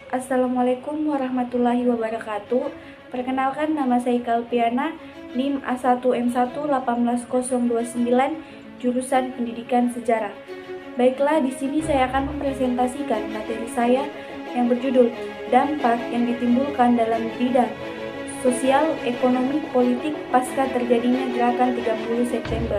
Assalamualaikum warahmatullahi wabarakatuh. Perkenalkan, nama saya Kalpiana, NIM A1M1 18029, jurusan Pendidikan Sejarah. Baiklah, di sini saya akan mempresentasikan materi saya yang berjudul dampak yang ditimbulkan dalam bidang sosial, ekonomi, politik pasca terjadinya gerakan 30 September.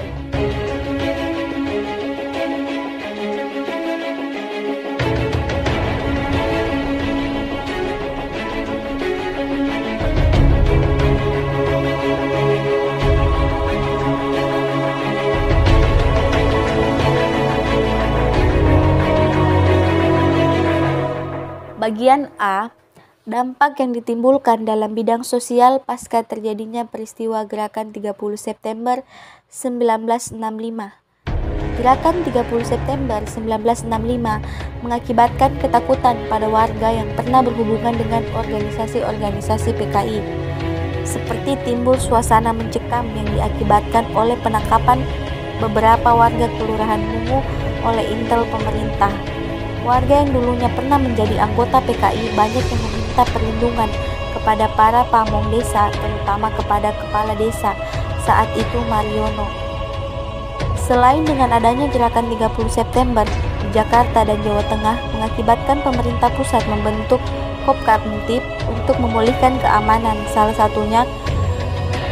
Bagian A, dampak yang ditimbulkan dalam bidang sosial pasca terjadinya peristiwa Gerakan 30 September 1965. Gerakan 30 September 1965 mengakibatkan ketakutan pada warga yang pernah berhubungan dengan organisasi-organisasi PKI. Seperti timbul suasana mencekam yang diakibatkan oleh penangkapan beberapa warga Kelurahan Mungu oleh intel pemerintah. Warga yang dulunya pernah menjadi anggota PKI banyak yang meminta perlindungan kepada para pamong desa, terutama kepada kepala desa saat itu Mariono. Selain dengan adanya gerakan 30 September di Jakarta dan Jawa Tengah mengakibatkan pemerintah pusat membentuk Kopkamtib untuk memulihkan keamanan. Salah satunya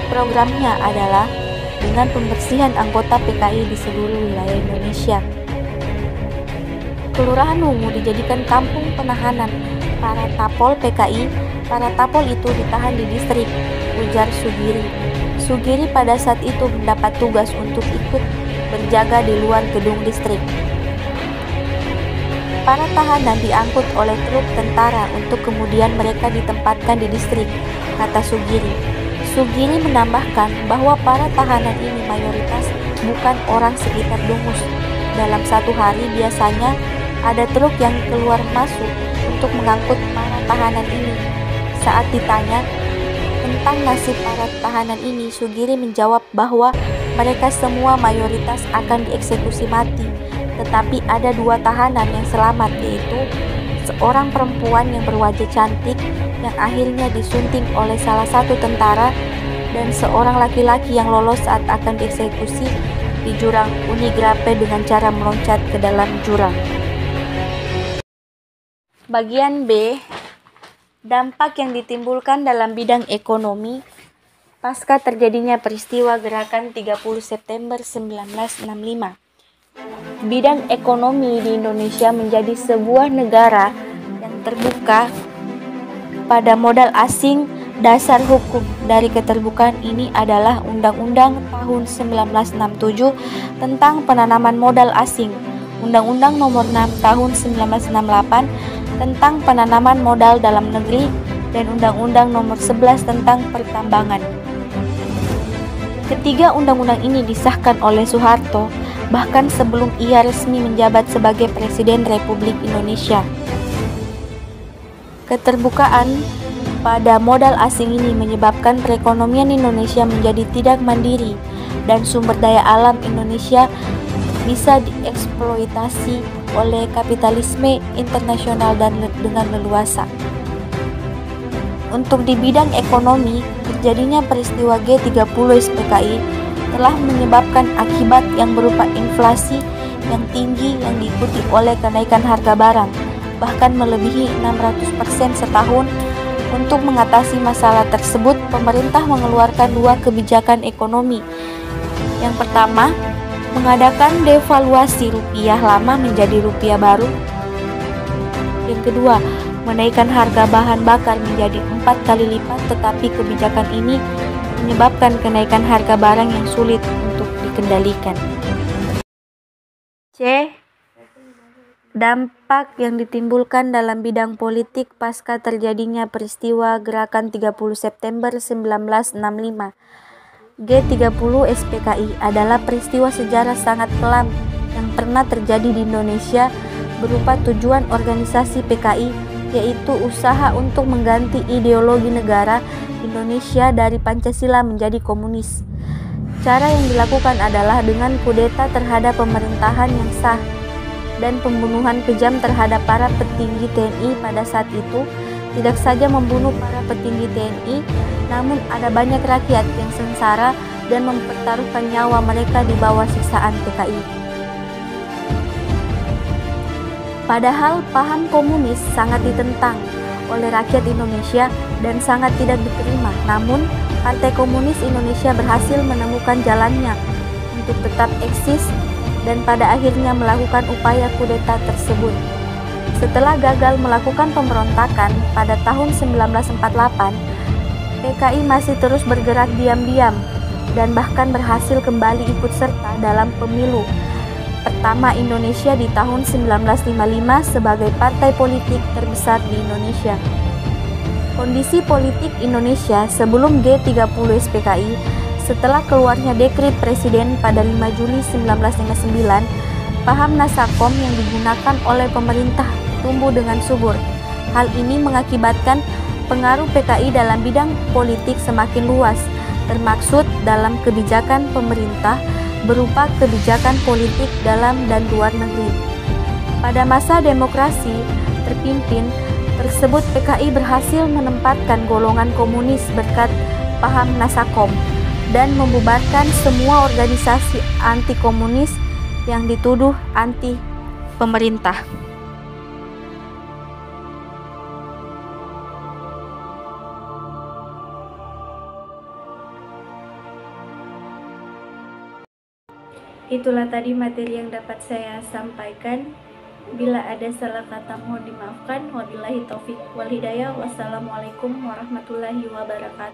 programnya adalah dengan pembersihan anggota PKI di seluruh wilayah Indonesia. Kelurahan Mungu dijadikan kampung penahanan para tapol PKI. Para tapol itu ditahan di distrik, ujar Sugiri. Sugiri pada saat itu mendapat tugas untuk ikut berjaga di luar gedung distrik. Para tahanan diangkut oleh truk tentara untuk kemudian mereka ditempatkan di distrik, kata Sugiri. Sugiri menambahkan bahwa para tahanan ini mayoritas bukan orang sekitar Dungus. Dalam satu hari biasanya ada truk yang keluar masuk untuk mengangkut para tahanan ini. Saat ditanya tentang nasib para tahanan ini, Sugiri menjawab bahwa mereka semua mayoritas akan dieksekusi mati. Tetapi ada dua tahanan yang selamat, yaitu seorang perempuan yang berwajah cantik yang akhirnya disunting oleh salah satu tentara dan seorang laki-laki yang lolos saat akan dieksekusi di jurang Unigrape dengan cara meloncat ke dalam jurang. Bagian B, dampak yang ditimbulkan dalam bidang ekonomi pasca terjadinya peristiwa Gerakan 30 September 1965. Bidang ekonomi di Indonesia menjadi sebuah negara yang terbuka pada modal asing. Dasar hukum dari keterbukaan ini adalah Undang-Undang tahun 1967 tentang penanaman modal asing, Undang-Undang Nomor 6 tahun 1968 tentang penanaman modal dalam negeri, dan Undang-Undang Nomor 11 tentang pertambangan. Ketiga undang-undang ini disahkan oleh Soeharto bahkan sebelum ia resmi menjabat sebagai Presiden Republik Indonesia. Keterbukaan pada modal asing ini menyebabkan perekonomian Indonesia menjadi tidak mandiri dan sumber daya alam Indonesia bisa dieksploitasi oleh kapitalisme internasional dan dengan leluasa. Untuk di bidang ekonomi, terjadinya peristiwa G30 SPKI telah menyebabkan akibat yang berupa inflasi yang tinggi yang diikuti oleh kenaikan harga barang, bahkan melebihi 600% setahun. Untuk mengatasi masalah tersebut, pemerintah mengeluarkan dua kebijakan ekonomi. Yang pertama, mengadakan devaluasi rupiah lama menjadi rupiah baru. Yang kedua, menaikkan harga bahan bakar menjadi 4 kali lipat, tetapi kebijakan ini menyebabkan kenaikan harga barang yang sulit untuk dikendalikan. C. Dampak yang ditimbulkan dalam bidang politik pasca terjadinya peristiwa Gerakan 30 September 1965. G30 SPKI adalah peristiwa sejarah sangat kelam yang pernah terjadi di Indonesia berupa tujuan organisasi PKI, yaitu usaha untuk mengganti ideologi negara Indonesia dari Pancasila menjadi komunis. Cara yang dilakukan adalah dengan kudeta terhadap pemerintahan yang sah. dan pembunuhan kejam terhadap para petinggi TNI pada saat itu tidak saja membunuh para petinggi TNI, namun ada banyak rakyat yang sengsara dan mempertaruhkan nyawa mereka di bawah siksaan PKI. Padahal paham komunis sangat ditentang oleh rakyat Indonesia dan sangat tidak diterima, namun Partai Komunis Indonesia berhasil menemukan jalannya untuk tetap eksis dan pada akhirnya melakukan upaya kudeta tersebut. Setelah gagal melakukan pemberontakan pada tahun 1948, PKI masih terus bergerak diam-diam dan bahkan berhasil kembali ikut serta dalam pemilu pertama Indonesia di tahun 1955 sebagai partai politik terbesar di Indonesia. Kondisi politik Indonesia sebelum G30 SPKI setelah keluarnya dekret Presiden pada 5 Juli 1959, paham Nasakom yang digunakan oleh pemerintah tumbuh dengan subur. Hal ini mengakibatkan pengaruh PKI dalam bidang politik semakin luas, termaksud dalam kebijakan pemerintah berupa kebijakan politik dalam dan luar negeri. Pada masa demokrasi terpimpin tersebut, PKI berhasil menempatkan golongan komunis berkat paham Nasakom dan membubarkan semua organisasi anti komunis yang dituduh anti pemerintah. Itulah tadi materi yang dapat saya sampaikan. Bila ada salah kata mohon dimaafkan. Wabillahi taufik wal hidayah. Wassalamualaikum warahmatullahi wabarakatuh.